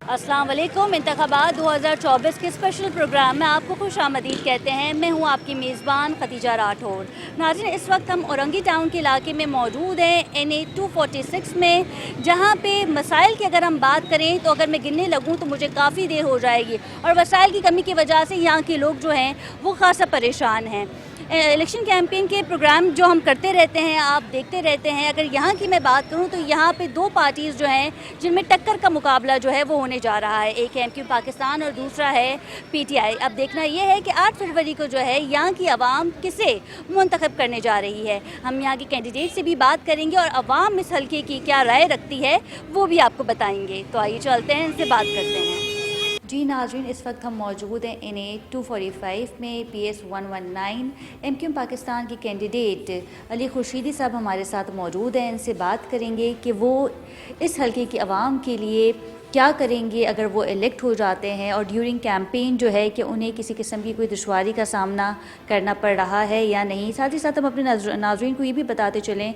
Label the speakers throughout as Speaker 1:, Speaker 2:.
Speaker 1: अस्सलाम वालेकुम। इंतखाबात 2024 के स्पेशल प्रोग्राम में आपको खुश आमदीद कहते हैं। मैं हूं आपकी मेज़बान खतीजा राठौर। नाज़रीन, इस वक्त हम औरंगी टाउन के इलाके में मौजूद हैं, NA 246 में, जहां पे मसाइल की अगर हम बात करें तो अगर मैं गिनने लगूं तो मुझे काफ़ी देर हो जाएगी और वसाइल की कमी की वजह से यहाँ के लोग जो हैं वो खासा परेशान हैं। इलेक्शन कैंपेन के प्रोग्राम जो हम करते रहते हैं, आप देखते रहते हैं। अगर यहाँ की मैं बात करूँ तो यहाँ पे दो पार्टीज़ जो हैं जिनमें टक्कर का मुकाबला जो है वो होने जा रहा है। एक है MQ पाकिस्तान और दूसरा है PTI। अब देखना ये है कि 8 फरवरी को जो है यहाँ की आवाम किसे मुंतखब करने जा रही है। हम यहाँ के कैंडिडेट से भी बात करेंगे और आवाम इस हल्के की क्या राय रखती है वो भी आपको बताएंगे। तो आइए चलते हैं, इनसे बात करते हैं। जी नाज़रीन, इस वक्त हम मौजूद हैं NA 245 में। PS 119 MQ पाकिस्तान के कैंडिडेट अली खुर्शीदी साहब हमारे साथ मौजूद हैं। इनसे बात करेंगे कि वो इस हल्के की आवाम के लिए क्या करेंगे अगर वो इलेक्ट हो जाते हैं और ड्यूरिंग कैंपेन जो है कि उन्हें किसी किस्म की कोई दुश्वारी का सामना करना पड़ रहा है या नहीं। साथ ही साथ हम अपने नाज़रीन को ये भी बताते चलें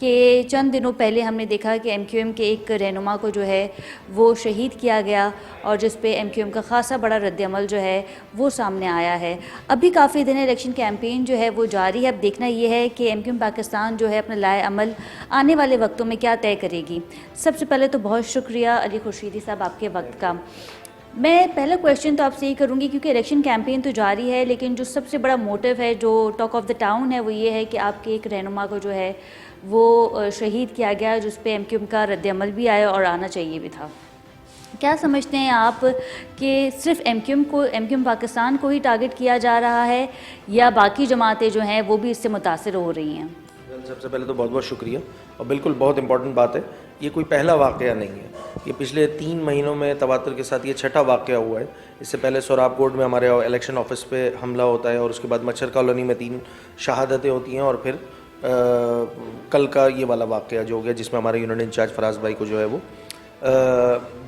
Speaker 1: कि चंद दिनों पहले हमने देखा कि MQM के एक रहनुमा को जो है वो शहीद किया गया और जिस पे MQM का ख़ासा बड़ा रद्दअमल जो है वो सामने आया है। अभी काफ़ी दिन इलेक्शन कैंपेन जो है वो जारी है। अब देखना ये है कि MQM पाकिस्तान जो है अपना लाए अमल आने वाले वक्तों में क्या तय करेगी। सबसे पहले तो बहुत शुक्रिया अली खुर्शीदी साहब आपके वक्त का। मैं पहला क्वेश्चन तो आपसे ये करूँगी, क्योंकि इलेक्शन कैंपेन तो जारी है, लेकिन जो सबसे बड़ा मोटिव है, जो टॉक ऑफ द टाउन है, वो ये है कि आपके एक रहनुमा को जो है वो शहीद किया गया, जिस पे MQM का रद्दअमल भी आया और आना चाहिए भी था। क्या समझते हैं आप कि सिर्फ MQM पाकिस्तान को ही टारगेट किया जा रहा है या बाकी जमातें जो हैं वो भी इससे मुतासिर हो रही हैं?
Speaker 2: सबसे पहले तो बहुत बहुत शुक्रिया, और बिल्कुल बहुत इंपॉर्टेंट बात है। ये कोई पहला वाक़या नहीं है, ये पिछले 3 महीनों में तवातुर के साथ ये छठा वाक़या हुआ है। इससे पहले सोराब कोर्ट में हमारे इलेक्शन ऑफिस पे हमला होता है और उसके बाद मच्छर कॉलोनी में 3 शहादतें होती हैं और फिर कल का ये वाला वाक़या जो हो गया जिसमें हमारे यूनिट इंचार्ज फराज भाई को जो है वो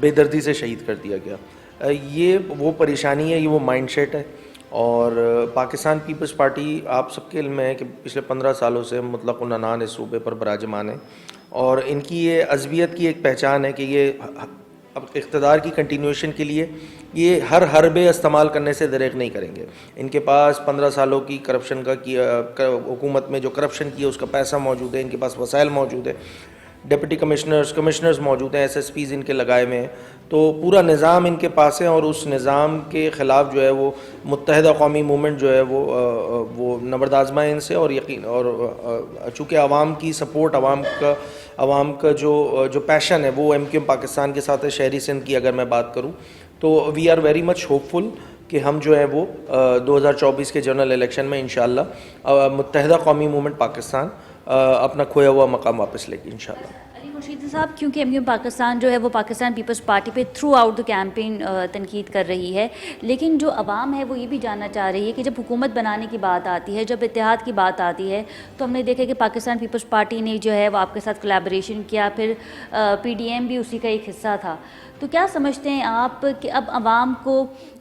Speaker 2: बेदर्दी से शहीद कर दिया गया। ये वो परेशानी है, ये वो माइंडसेट है। और पाकिस्तान पीपल्स पार्टी, आप सबके इल्म में है कि पिछले 15 सालों से मुतलक़ उन्नान इस सूबे पर बराजमान है और इनकी ये अज़बियत की एक पहचान है कि ये अब इक़्तिदार की कंटिन्यूएशन के लिए ये हर हरबे इस्तेमाल करने से दरेक नहीं करेंगे। इनके पास 15 सालों की करप्शन का हुकूमत में जो करप्शन किया उसका पैसा मौजूद है, इनके पास वसाइल मौजूद है, डिप्टी कमिश्नर्स मौजूद हैं, SSPs इनके लगाए हुए हैं, तो पूरा निज़ाम इनके पास है और उस निज़ाम के ख़िलाफ़ जो है वो मुत्तहिदा कौमी मूवमेंट जो है वो नबर्द आज़माए इनसे। और यकीन और चूँकि आवाम की सपोर्ट, आवाम का जो पैशन है वो MQM पाकिस्तान के साथ है। शहरी सिंध की अगर मैं बात करूँ तो we are very much hopeful कि हम जो है वो 2024 के जनरल इलेक्शन में इंशाअल्लाह मुत्तहिदा कौमी मूवमेंट पाकिस्तान अपना खोया हुआ मकाम वापस लेगी इंशाअल्लाह।
Speaker 1: अली खुर्शीदी साहब, क्योंकि MQM पाकिस्तान जो है वो पाकिस्तान पीपल्स पार्टी पे थ्रू आउट द कैंपेन तनकीद कर रही है, लेकिन जो आवाम है वो ये भी जानना चाह रही है कि जब हुकूमत बनाने की बात आती है, जब इत्तेहाद की बात आती है, तो हमने देखा कि पाकिस्तान पीपल्स पार्टी ने जो है वो आपके साथ कोलैबोरेशन किया, फिर PDM भी उसी का एक हिस्सा था। तो क्या समझते हैं आप कि अब आवाम को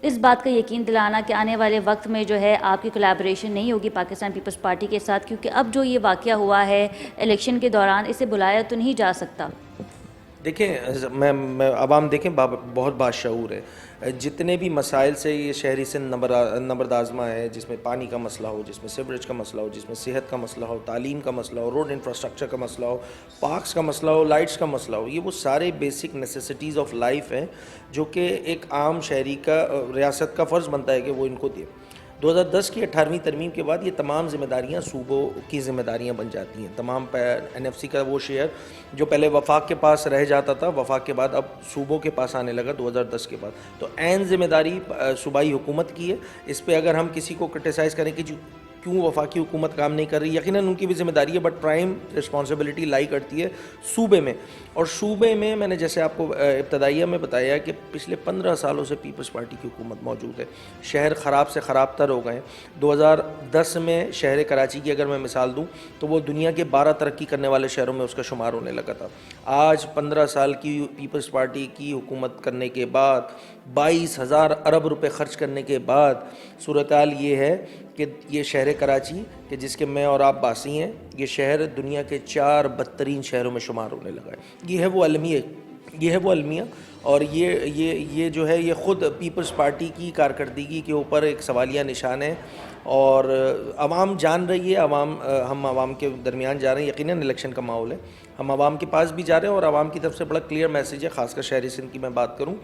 Speaker 1: इस बात का यकीन दिलाना कि आने वाले वक्त में जो है आपकी कोलैबोरेशन नहीं होगी पाकिस्तान पीपल्स पार्टी के साथ, क्योंकि अब जो ये वाक़या हुआ है इलेक्शन के दौरान, इसे बुलाया तो नहीं जा सकता?
Speaker 2: देखें, मैं आवाम देखें बहुत बाशऊर है। जितने भी मसाइल से ये शहरी से नंबर आज़मा है, जिसमें पानी का मसला हो, जिसमें सीवरेज का मसला हो, जिसमें सेहत का मसला हो, तालीम का मसला हो, रोड इंफ्रास्ट्रक्चर का मसला हो, पार्क्स का मसला हो, लाइट्स का मसला हो, ये वो सारे बेसिक नेसेसिटीज़ ऑफ लाइफ हैं जो कि एक आम शहरी का रियासत का फ़र्ज़ बनता है कि वो इनको दे। 2010 की 18वीं तरमीम के बाद ये तमाम ज़िम्मेदारियाँ सूबों की ज़िम्मेदारियाँ बन जाती हैं। तमाम NFC का वो शेयर जो पहले वफाक के पास रह जाता था, वफाक के बाद अब सूबों के पास आने लगा 2010 के बाद। तो ऐन ज़िम्मेदारी सूबाई हुकूमत की है। इस पर अगर हम किसी को क्रिटिसाइज़ करें कि क्यों वफाकी हुकूमत काम नहीं कर रही, यकीनन उनकी भी जिम्मेदारी है, बट प्राइम रिस्पॉन्सिबिलिटी लाई करती है सूबे में। और सूबे में मैंने जैसे आपको इब्तदाइया में बताया कि पिछले 15 सालों से पीपल्स पार्टी की हुकूमत मौजूद है। शहर ख़राब से ख़राब तर हो गए। 2010 में शहर कराची की अगर मैं मिसाल दूँ तो वो दुनिया के 12 तरक्की करने वाले शहरों में उसका शुमार होने लगा था। आज 15 साल की पीपल्स पार्टी की हुकूमत करने के बाद, 22,000 अरब रुपए ख़र्च करने के बाद सूरत-ए-हाल ये है कि ये शहर कराची कि जिसके मैं और आप बासी हैं, ये शहर दुनिया के 4 बदतरीन शहरों में शुमार होने लगा है। ये है वो अलमी ये है वो अलमिया, और ये जो है ये ख़ुद पीपल्स पार्टी की कारकर्दगी के ऊपर एक सवालिया निशान है। और आवाम जान रही है, हम आवाम के दरमियान जा रहे हैं, यकीनन इलेक्शन का माहौल है, हम आवाम के पास भी जा रहे हैं और आवाम की तरफ से बड़ा क्लियर मैसेज है, ख़ासकर शहरी सिंध की मैं बात करूँ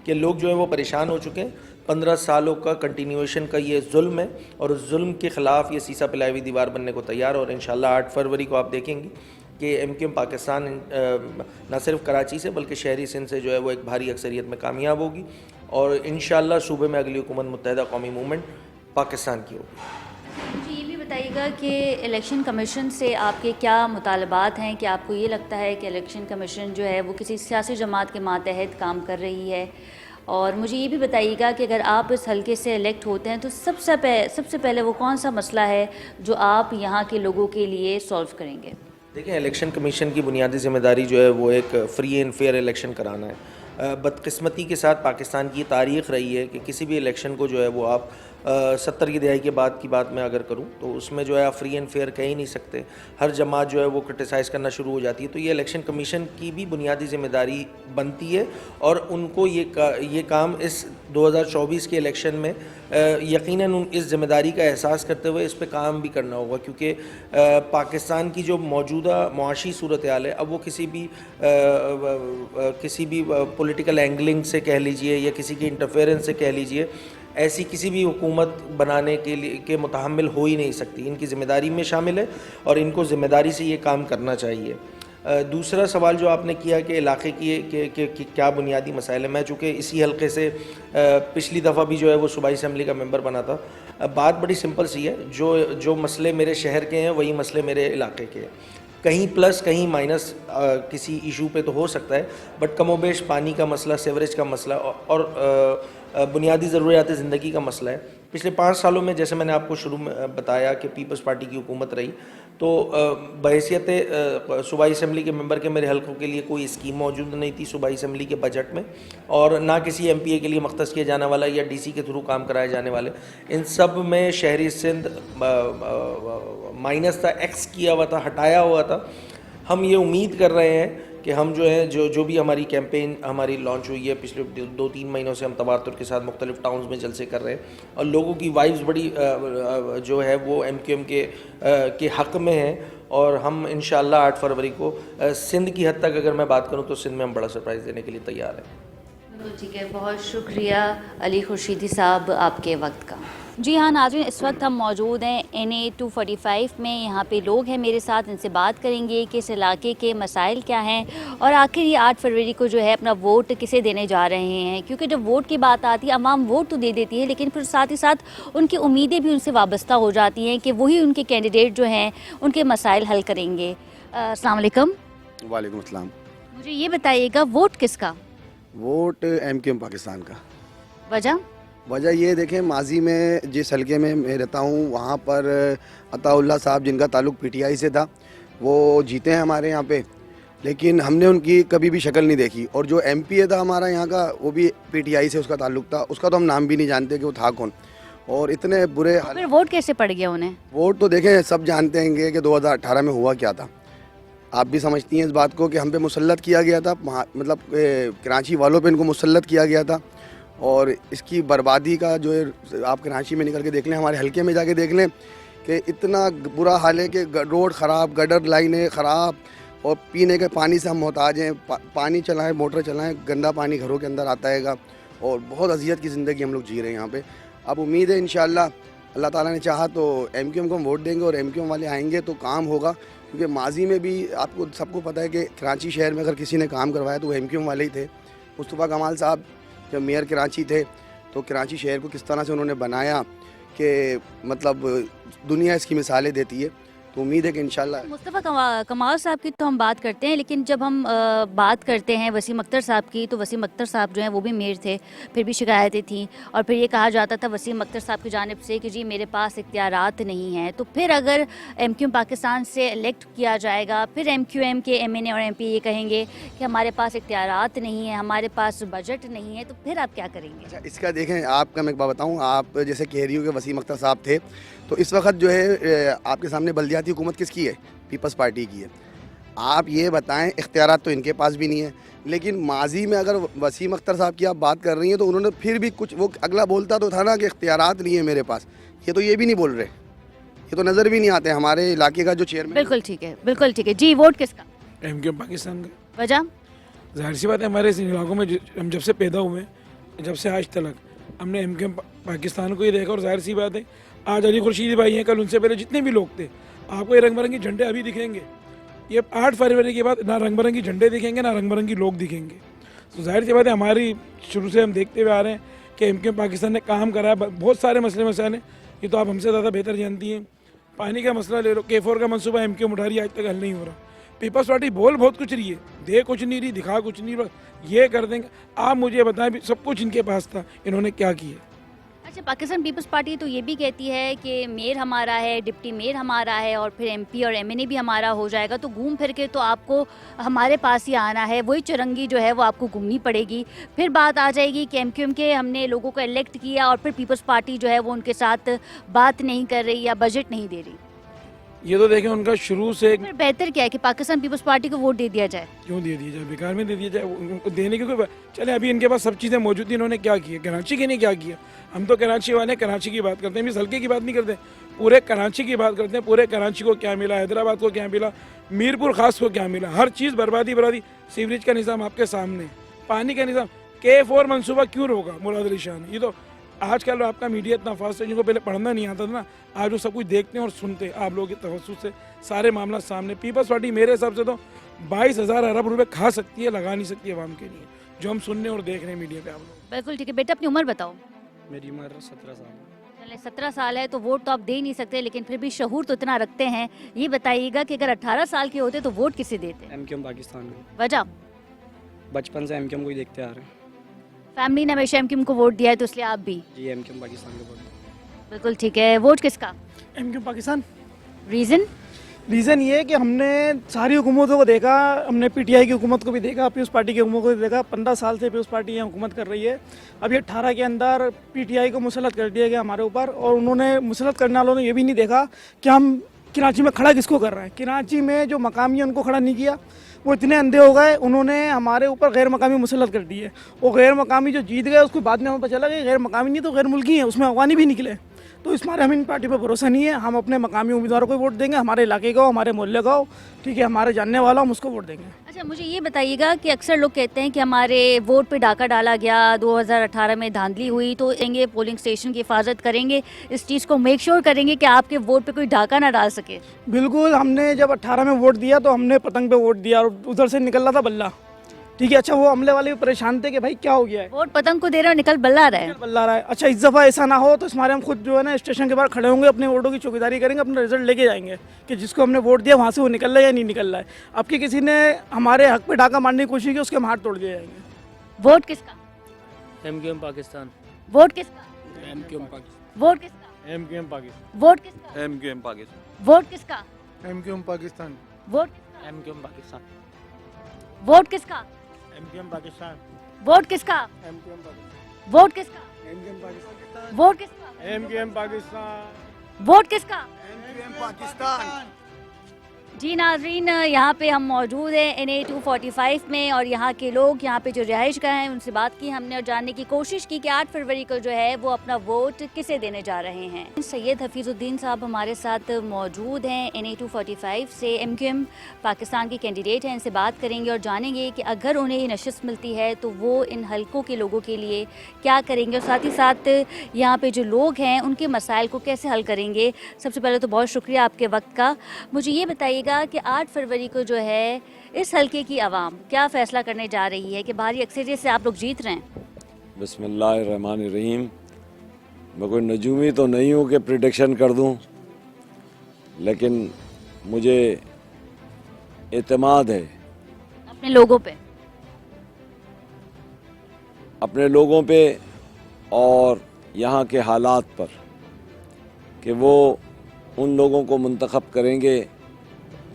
Speaker 2: कि लोग जो है वो परेशान हो चुके हैं। 15 सालों का कंटिन्यूएशन का ये जुल्म है, और उस जुल्म के ख़िलाफ़ ये सीसा पिलाई हुई दीवार बनने को तैयार है। और इंशाल्लाह 8 फरवरी को आप देखेंगे कि MQM पाकिस्तान न सिर्फ कराची से बल्कि शहरी सिंध से जो है वो एक भारी अक्सरियत में कामयाब होगी, और इंशाल्लाह सूबे में अगली हुकूमत मुत्तहिदा कौमी मूवमेंट पाकिस्तान की होगी।
Speaker 1: मुझे ये भी बताइएगा कि इलेक्शन कमीशन से आपके क्या मुतालबात हैं, कि आपको ये लगता है कि इलेक्शन कमीशन जो है वो किसी सियासी जमात के मातहत काम कर रही है? और मुझे ये भी बताइएगा कि अगर आप इस हलके से इलेक्ट होते हैं तो सबसे पहले वो कौन सा मसला है जो आप यहाँ के लोगों के लिए सॉल्व करेंगे?
Speaker 2: देखिए, इलेक्शन कमीशन की बुनियादी ज़िम्मेदारी जो है वो एक फ़्री एंड फेयर इलेक्शन कराना है। बदकिस्मती के साथ पाकिस्तान की तारीख़ रही है कि किसी भी इलेक्शन को जो है वो आप 70 की दहाई के बाद की बात मैं अगर करूं तो उसमें जो है आप फ्री एंड फेयर कह ही नहीं सकते, हर जमात जो है वो क्रिटिसाइज़ करना शुरू हो जाती है। तो ये इलेक्शन कमीशन की भी बुनियादी ज़िम्मेदारी बनती है, और उनको ये काम इस 2024 के इलेक्शन में यकीनन इस ज़िम्मेदारी का एहसास करते हुए इस पे काम भी करना होगा, क्योंकि पाकिस्तान की जो मौजूदा मुआशी सूरत हाल है, अब वो किसी भी पॉलिटिकल एंगलिंग से कह लीजिए या किसी की इंटरफेरेंस से कह लीजिए, ऐसी किसी भी हुकूमत बनाने के लिए के मुतहम्मिल हो ही नहीं सकती। इनकी ज़िम्मेदारी में शामिल है और इनको ज़िम्मेदारी से ये काम करना चाहिए। दूसरा सवाल जो आपने किया कि इलाके की क्या बुनियादी मसाइल है, मैं चूँकि इसी हल्के से पिछली दफ़ा भी जो है वो सूबाई असम्बली का मेंबर बना था, बात बड़ी सिंपल सी है, जो मसले मेरे शहर के हैं वही मसले मेरे इलाके के हैं। कहीं प्लस कहीं माइनस किसी इशू पे तो हो सकता है, बट कमोबेश पानी का मसला, सेवरेज का मसला और बुनियादी ज़रूरियात ज़िंदगी का मसला है। पिछले 5 सालों में जैसे मैंने आपको शुरू में बताया कि पीपल्स पार्टी की हुकूमत रही, तो बहैसियत सूबाई असम्बली के मेंबर के मेरे हल्कों के लिए कोई स्कीम मौजूद नहीं थी सूबाई असम्बली के बजट में, और ना किसी MPA के लिए मख्तस किया जाने वाला या DC के थ्रू काम कराए जाने वाले। इन सब में शहरी सिंध माइनस था, X किया हुआ था, हटाया हुआ था। हम ये उम्मीद कर रहे हैं कि हम जो है जो भी हमारी कैंपेन हमारी लॉन्च हुई है, पिछले 2-3 महीनों से हम तवातुर के साथ मुख्तलिफ टाउन्स में जलसे कर रहे हैं, और लोगों की वाइब्स बड़ी जो है वो MQM के हक़ में है, और हम इंशाअल्लाह 8 फरवरी को सिंध की हद तक अगर मैं बात करूं तो सिंध में हम बड़ा सरप्राइज़ देने के लिए तैयार हैं।
Speaker 1: बिल्कुल ठीक है, बहुत शुक्रिया अली खुर्शीदी साहब आपके वक्त का। जी हाँ नाज़रीन, इस वक्त हम मौजूद हैं NA 245 में। यहाँ पे लोग हैं मेरे साथ, इनसे बात करेंगे कि इस इलाके के मसाइल क्या हैं और आखिर ये 8 फरवरी को जो है अपना वोट किसे देने जा रहे हैं। क्योंकि जब वोट की बात आती है, अवाम वोट तो दे देती है, लेकिन फिर साथ ही साथ उनकी उम्मीदें भी उनसे वाबस्ता हो जाती हैं कि वही उनके कैंडिडेट जो हैं उनके मसाइल हल करेंगे। अस्सलाम वालेकुम।
Speaker 3: वालेकुम अस्सलाम।
Speaker 1: मुझे ये बताइएगा, वोट किसका?
Speaker 3: वोट MQM पाकिस्तान का।
Speaker 1: वजह
Speaker 3: ये देखें, माजी में जिस हलके में मैं रहता हूँ वहाँ पर अताउल्ला साहब, जिनका ताल्लुक़ PTI से था, वो जीते हैं हमारे यहाँ पे, लेकिन हमने उनकी कभी भी शक्ल नहीं देखी। और जो MPA था हमारा यहाँ का, वो भी PTI से उसका ताल्लुक़ था, उसका तो हम नाम भी नहीं जानते कि वो था कौन। और इतने बुरे
Speaker 1: फिर वोट कैसे पड़ गया उन्हें?
Speaker 3: वोट तो देखें, सब जानते हैं कि 2018 में हुआ क्या था। आप भी समझती हैं इस बात को कि हम पे मुसल्लत किया गया था, मतलब कराची वालों पे इनको मुसल्लत किया गया था। और इसकी बर्बादी का जो है, आप कराची में निकल के देख लें, हमारे हलके में जाके देख लें कि इतना बुरा हाल है कि रोड ख़राब, गटर लाइनें ख़राब, और पीने के पानी से हम मोहताज हैं। पानी चलाएं, मोटर चलाएं, गंदा पानी घरों के अंदर आता है, और बहुत अजियत की ज़िंदगी हम लोग जी रहे हैं यहाँ पे। अब उम्मीद है इंशाअल्लाह अल्लाह ताला ने चाहा तो MQM को हम वोट देंगे, और MQM वाले आएंगे तो काम होगा। क्योंकि माजी में भी आपको सबको पता है कि कराची शहर में अगर किसी ने काम करवाया तो वो MQM वाले ही थे। मुस्तफ़ा कमाल साहब जब मेयर कराची थे तो कराची शहर को किस तरह से उन्होंने बनाया कि मतलब दुनिया इसकी मिसालें देती है। तो उम्मीद है कि इंशाल्लाह।
Speaker 1: मुस्तफ़ा कमाल साहब की तो हम बात करते हैं, लेकिन जब हम बात करते हैं वसीम अख्तर साहब की, तो वसीम अख्तर साहब जो हैं वो भी मेयर थे, फिर भी शिकायतें थीं, और फिर ये कहा जाता था वसीम अख्तर साहब की जानिब से कि जी मेरे पास इख्तियारात नहीं हैं। तो फिर अगर MQM पाकिस्तान से इलेक्ट किया जाएगा, फिर MQM के MNA और MP ये कहेंगे कि हमारे पास इख्तियारात नहीं है, हमारे पास बजट नहीं है, तो फिर आप क्या करेंगे?
Speaker 3: अच्छा, इसका देखें, आपका मैं एक बात बताऊँ, आप जैसे कह रही हो कि वसीम अख्तर साहब थे, तो इस वक्त जो है आपके सामने बल्दियाती हुकूमत किसकी है? पीपल्स पार्टी की है। आप ये बताएं, इख्तियारात तो इनके पास भी नहीं है, लेकिन माजी में अगर वसीम अख्तर साहब की आप बात कर रही हैं तो उन्होंने फिर भी कुछ, वो अगला बोलता तो था ना कि इख्तियारात नहीं है मेरे पास, ये तो ये भी नहीं बोल रहे, ये तो नज़र भी नहीं आते हमारे इलाके का जो चेयरमैन।
Speaker 1: बिल्कुल ठीक है, बिल्कुल ठीक है जी। वोट किसका?
Speaker 4: एमक्यूएम पाकिस्तान का।
Speaker 1: वजह?
Speaker 4: जाहिर सी बात है, हमारे इस इलाकों में हम जब से पैदा हुए, जब से आज तक हमने एमक्यूएम पाकिस्तान को ही देखा। और जाहिर सी बात है, आज अली खुर्शीद भाई हैं, कल उनसे पहले जितने भी लोग थे, आपको ये रंग बिरंगे झंडे अभी दिखेंगे। ये 8 फरवरी के बाद ना रंग बिरंगी झंडे दिखेंगे, ना रंग बिरंगी लोग दिखेंगे। तो जाहिर सी बात है, हमारी शुरू से हम देखते हुए आ रहे हैं कि एमक्यूएम पाकिस्तान ने काम करा है। बहुत सारे मसले मसाइल हैं, ये तो आप हमसे ज़्यादा बेहतर जानती हैं। पानी का मसला ले लो, K4 का मनसूबा एमक्यूएम उठा रही है, आज तक हल नहीं हो रहा। पीपल्स पार्टी बोल बहुत कुछ रही है, दे कुछ नहीं रही, दिखा कुछ नहीं रहा। ये कर देंगे। आप मुझे बताएं, भी सब कुछ इनके पास था, इन्होंने क्या किया?
Speaker 1: अच्छा, पाकिस्तान पीपल्स पार्टी तो ये भी कहती है कि मेयर हमारा है, डिप्टी मेयर हमारा है, और फिर MP और MNA भी हमारा हो जाएगा, तो घूम फिर के तो आपको हमारे पास ही आना है, वही चुरंगी जो है वो आपको घूमनी पड़ेगी। फिर बात आ जाएगी कि MQM के हमने लोगों को इलेक्ट किया और फिर पीपल्स पार्टी जो है वो उनके साथ बात नहीं कर रही या बजट नहीं दे रही।
Speaker 4: ये तो देखें, उनका शुरू से
Speaker 1: फिर बेहतर क्या है कि पाकिस्तान पीपल्स पार्टी को वोट दे दिया जाए?
Speaker 4: क्यों दे दिया जाए? बेकार में दे दिया जाए? उनको देने की कोई चले, अभी इनके पास सब चीज़ें मौजूद थी, इन्होंने क्या किया? कराची के ने क्या किया? हम तो कराची वाले कराची की बात करते हैं, इस हल्के की बात नहीं करते, पूरे कराची की बात करते हैं। पूरे कराची को क्या मिला, हैदराबाद को क्या मिला, मीरपुर खास को क्या मिला, हर चीज़ बर्बादी। सीवरेज का निज़ाम आपके सामने, पानी का निज़ाम। K4 मनसूबा क्यों रोका मुराद अली शाह ने? ये तो आजकल आपका मीडिया इतना फास्ट है, जिनको पहले पढ़ना नहीं आता था ना, आज वो सब कुछ देखते हैं और सुनते हैं। आप लोगों के तवज्जुह से सारे मामला सामने। पीपल्स पार्टी मेरे हिसाब से तो 22,000 अरब रुपए खा सकती है, लगा नहीं सकती आवाम के लिए, जो हम सुनने और देख रहे हैं मीडिया पे। आप लोग
Speaker 1: बिल्कुल ठीक है। बेटा, अपनी उम्र बताओ।
Speaker 5: मेरी उम्र 17 साल।
Speaker 1: चले, 17 साल है तो वोट तो आप दे ही नहीं सकते, लेकिन फिर भी शहूर तो इतना रखते हैं। ये बताइएगा कि अगर 18 साल के होते तो वोट किसे देते?
Speaker 5: एमक्यूएम पाकिस्तान में।
Speaker 1: वजह?
Speaker 5: बचपन से एमक्यूएम को ही देखते आ रहे हैं
Speaker 1: फैमिली ने हमेशा MQM को वोट दिया है, तो इसलिए आप भी?
Speaker 5: जी, एमक्यूएम पाकिस्तान को वोट।
Speaker 1: बिल्कुल ठीक है। वोट किसका?
Speaker 6: एमक्यूएम पाकिस्तान।
Speaker 1: रीज़न
Speaker 6: ये है कि हमने सारी हुकूमतों को देखा, हमने PTI की हुकूमत को भी देखा, पीपल्स पार्टी की हुकूमत को भी देखा। 15 साल से पीपल्स पार्टी यहाँ हुकूमत कर रही है। अभी 18 के अंदर PTI को मुसलत कर दिया गया हमारे ऊपर, और उन्होंने मुसलत करने वालों ने ये भी नहीं देखा कि हम कराची में खड़ा किसको कर रहे हैं। कराची में जो मकामी है उनको खड़ा नहीं किया, वो इतने अंधे हो गए, उन्होंने हमारे ऊपर गैर मकामी मुसलत कर दी है। वो गैर मकामी जो जीत गए, उसको बाद में हमें पता चला कि गैर मकामी नहीं तो गैर मुल्की है, उसमें अफगानी भी निकले। तो इस बार हमें इन पार्टी पर भरोसा नहीं है। हम अपने मकामी उम्मीदवारों को वोट देंगे, हमारे इलाके का हो, हमारे मोहल्ले का हो, ठीक है, हमारे जानने वाला हम उसको वोट देंगे।
Speaker 1: अच्छा, मुझे ये बताइएगा कि अक्सर लोग कहते हैं कि हमारे वोट पे डाका डाला गया, 2018 में धांधली हुई, तो देंगे पोलिंग स्टेशन की हिफाजत करेंगे, इस चीज़ को मेक श्योर करेंगे कि आपके वोट पे कोई डाका ना डाल सके।
Speaker 6: बिल्कुल, हमने जब 18 में वोट दिया तो हमने पतंग पे वोट दिया, और उधर से निकल रहा था बल्ला, ठीक है। अच्छा, वो अमले वाले भी परेशान थे कि भाई क्या हो गया है,
Speaker 1: वोट पतंग को दे रहे हो, निकल बल्ला रहा है।
Speaker 6: बल्ला रहा है। अच्छा, इस दफ़ा ऐसा ना हो, तो इस मारे हम खुद जो है ना स्टेशन के बाहर खड़े होंगे, अपने वोटों की चौकीदारी करेंगे, अपना रिजल्ट लेके जाएंगे कि जिसको हमने वोट दिया वहाँ से वो निकल रहा है या नहीं निकल रहा है। अब कि किसी ने हमारे हक पे डाका मारने की कोशिश की, उसके हम हाथ तोड़ दिए जाएंगे।
Speaker 1: वोट किसका?
Speaker 5: एमक्यूएम पाकिस्तान।
Speaker 1: वोट किसका?
Speaker 5: एमक्यूएम पाकिस्तान।
Speaker 1: वोट किसका?
Speaker 4: एमक्यूएम पाकिस्तान।
Speaker 1: वोट किसका?
Speaker 5: एमक्यूएम पाकिस्तान।
Speaker 1: वोट किसका?
Speaker 4: एमक्यूएम पाकिस्तान।
Speaker 1: वोट किसका?
Speaker 5: एमक्यूएम पाकिस्तान।
Speaker 1: वोट किसका?
Speaker 4: एमक्यूएम पाकिस्तान।
Speaker 1: वोट किसका?
Speaker 4: एमक्यूएम पाकिस्तान।
Speaker 1: वोट किसका?
Speaker 4: एमक्यूएम पाकिस्तान।
Speaker 1: वोट किसका?
Speaker 4: एमक्यूएम पाकिस्तान।
Speaker 1: वोट किसका?
Speaker 3: एमक्यूएम पाकिस्तान।
Speaker 1: जी नाजरीन, यहाँ पे हम मौजूद हैं NA 245 में, और यहाँ के लोग, यहाँ पे जो रिहाइशगाह हैं, उनसे बात की हमने और जानने की कोशिश की कि 8 फरवरी को जो है वो अपना वोट किसे देने जा रहे हैं। सैयद हफीज़ुद्दीन साहब हमारे साथ मौजूद हैं, NA 245 से MQM पाकिस्तान के कैंडिडेट हैं। इनसे बात करेंगे और जानेंगे कि अगर उन्हें ये नशिस्त मिलती है तो वो इन हलकों के लोगों के लिए क्या करेंगे, और साथ ही साथ यहाँ पे जो लोग हैं उनके मसाइल को कैसे हल करेंगे। सबसे पहले तो बहुत शुक्रिया आपके वक्त का। मुझे ये बताइएगा कि 8 फरवरी को जो है इस हलके की आवाम क्या फ़ैसला करने जा रही है कि भारी अक्सरियत से आप लोग जीत रहे हैं?
Speaker 7: बिस्मिल्लाहिर्रहमानिर्रहीम। मैं कोई नजूमी तो नहीं हूँ कि प्रिडिक्शन कर दूँ, लेकिन मुझे एतमाद है
Speaker 1: अपने लोगों पे,
Speaker 7: और यहाँ के हालात पर कि वो उन लोगों को मुंतखब करेंगे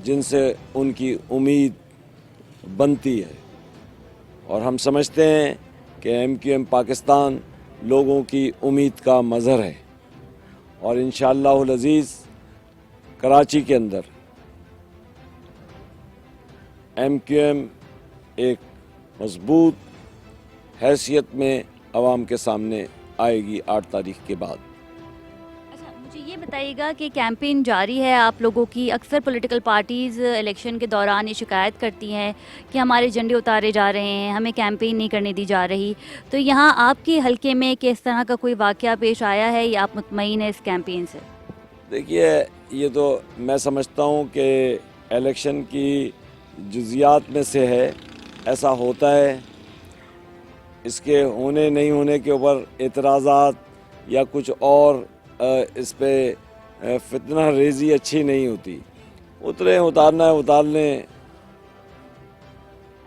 Speaker 7: जिनसे उनकी उम्मीद बनती है। और हम समझते हैं कि MQM पाकिस्तान लोगों की उम्मीद का मज़हर है, और इंशाअल्लाहुल अज़ीज़ कराची के अंदर MQM एक मजबूत हैसियत में आवाम के सामने आएगी 8 तारीख के बाद।
Speaker 1: अच्छा, मुझे ये बताइएगा कि कैंपेन जारी है आप लोगों की। अक्सर पॉलिटिकल पार्टीज़ इलेक्शन के दौरान ये शिकायत करती हैं कि हमारे झंडे उतारे जा रहे हैं, हमें कैंपेन नहीं करने दी जा रही। तो यहाँ आपके हलके में किस तरह का कोई वाक़या पेश आया है या आप मुतमईन हैं इस कैंपेन से?
Speaker 7: देखिए, ये तो मैं समझता हूँ कि इलेक्शन की जुज़ियात में से है, ऐसा होता है। इसके होने नहीं होने के ऊपर एतराज़ात या कुछ और इस पे फितना रेज़ी अच्छी नहीं होती। उतरे, उतारना है उतार लें,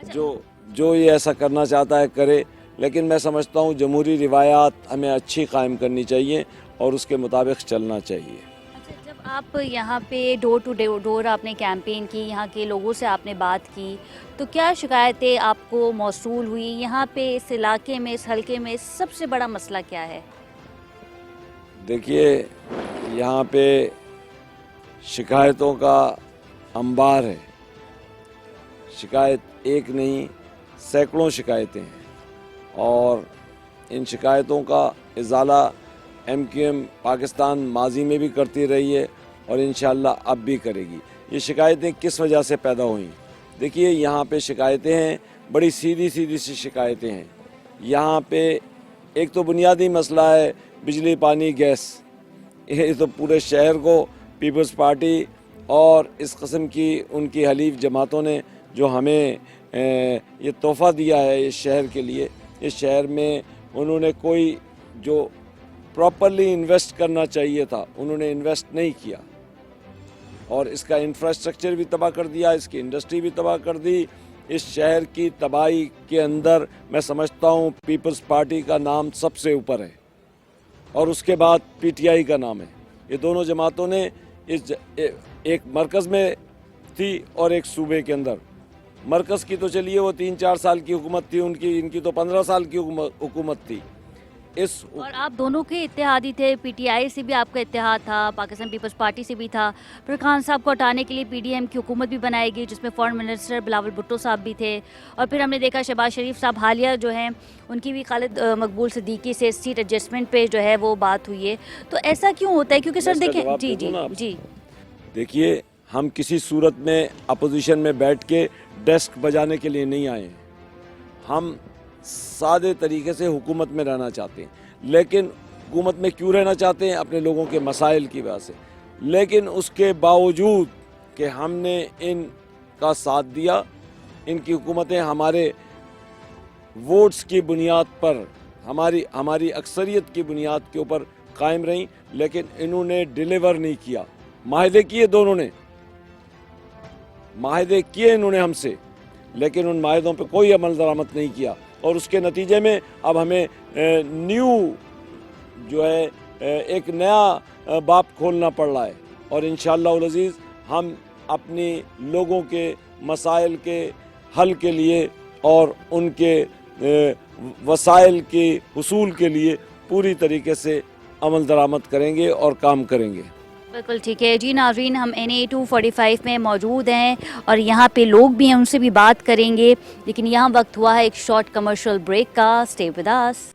Speaker 7: जो ये ऐसा करना चाहता है करे। लेकिन मैं समझता हूँ जमहूरी रिवायात हमें अच्छी कायम करनी चाहिए और उसके मुताबिक चलना चाहिए।
Speaker 1: अच्छा, जब आप यहाँ पे डोर टू डोर आपने कैंपेन की, यहाँ के लोगों से आपने बात की, तो क्या शिकायतें आपको मौसूल हुई? यहाँ पे इस इलाके में, इस हलके में सबसे बड़ा मसला क्या है?
Speaker 7: देखिए, यहाँ पे शिकायतों का अंबार है। शिकायत एक नहीं, सैकड़ों शिकायतें हैं और इन शिकायतों का इजाला MQM पाकिस्तान माजी में भी करती रही है और इंशाअल्लाह अब भी करेगी। ये शिकायतें किस वजह से पैदा हुई? देखिए, यहाँ पे शिकायतें हैं, बड़ी सीधी सीधी सी शिकायतें हैं। यहाँ पे एक तो बुनियादी मसला है बिजली, पानी, गैस। ये तो पूरे शहर को पीपल्स पार्टी और इस किस्म की उनकी हलीफ जमातों ने जो हमें ये तोहफ़ा दिया है इस शहर के लिए, इस शहर में उन्होंने कोई जो प्रॉपरली इन्वेस्ट करना चाहिए था उन्होंने इन्वेस्ट नहीं किया और इसका इंफ्रास्ट्रक्चर भी तबाह कर दिया, इसकी इंडस्ट्री भी तबाह कर दी। इस शहर की तबाही के अंदर मैं समझता हूँ पीपल्स पार्टी का नाम सबसे ऊपर है और उसके बाद PTI का नाम है। ये दोनों जमातों ने एक मरकज़ में थी और एक सूबे के अंदर। मरकज़ की तो चलिए वो 3-4 साल की हुकूमत थी उनकी, इनकी तो 15 साल की हुकूमत थी।
Speaker 1: और आप दोनों के इत्तेहादी थे, PTI से भी आपका इत्तेहाद था, पाकिस्तान पीपल्स पार्टी से भी था। फिर खान साहब को हटाने के लिए PDM की हुकूमत भी बनाई गई जिसमें फॉरेन मिनिस्टर बिलावल भुट्टो साहब भी थे और फिर हमने देखा शहबाज शरीफ साहब हालिया जो हैं उनकी भी खालिद मकबूल सिद्दीकी से सीट एडजस्टमेंट पे जो है वो बात हुई है। तो ऐसा क्यों होता है? क्योंकि सर देखें, जी
Speaker 7: देखिए, हम किसी सूरत में अपोजिशन में बैठ के डेस्क बजाने के लिए नहीं आए हैं। हम सादे तरीके से हुकूमत में रहना चाहते हैं। लेकिन हुकूमत में क्यों रहना चाहते हैं? अपने लोगों के मसाइल की वजह से। लेकिन उसके बावजूद कि हमने इनका साथ दिया, इनकी हुकूमतें हमारे वोट्स की बुनियाद पर, हमारी अक्सरियत की बुनियाद के ऊपर कायम रहीं, लेकिन इन्होंने डिलीवर नहीं किया। माहदे किए दोनों ने, माहदे किए इन्होंने हमसे, लेकिन उन माहदों पे कोई अमल दरामद नहीं किया और उसके नतीजे में अब हमें न्यू जो है एक नया बाब खोलना पड़ रहा है और इंशाअल्लाह अज़ीज़ हम अपनी लोगों के मसाइल के हल के लिए और उनके वसाइल के हुसूल के लिए पूरी तरीके से अमल दरामद करेंगे और काम करेंगे।
Speaker 1: बिल्कुल ठीक है जी। नाज़रीन, हम NA 245 में मौजूद हैं और यहाँ पे लोग भी हैं, उनसे भी बात करेंगे, लेकिन यहाँ वक्त हुआ है एक शॉर्ट कमर्शियल ब्रेक का। Stay with us.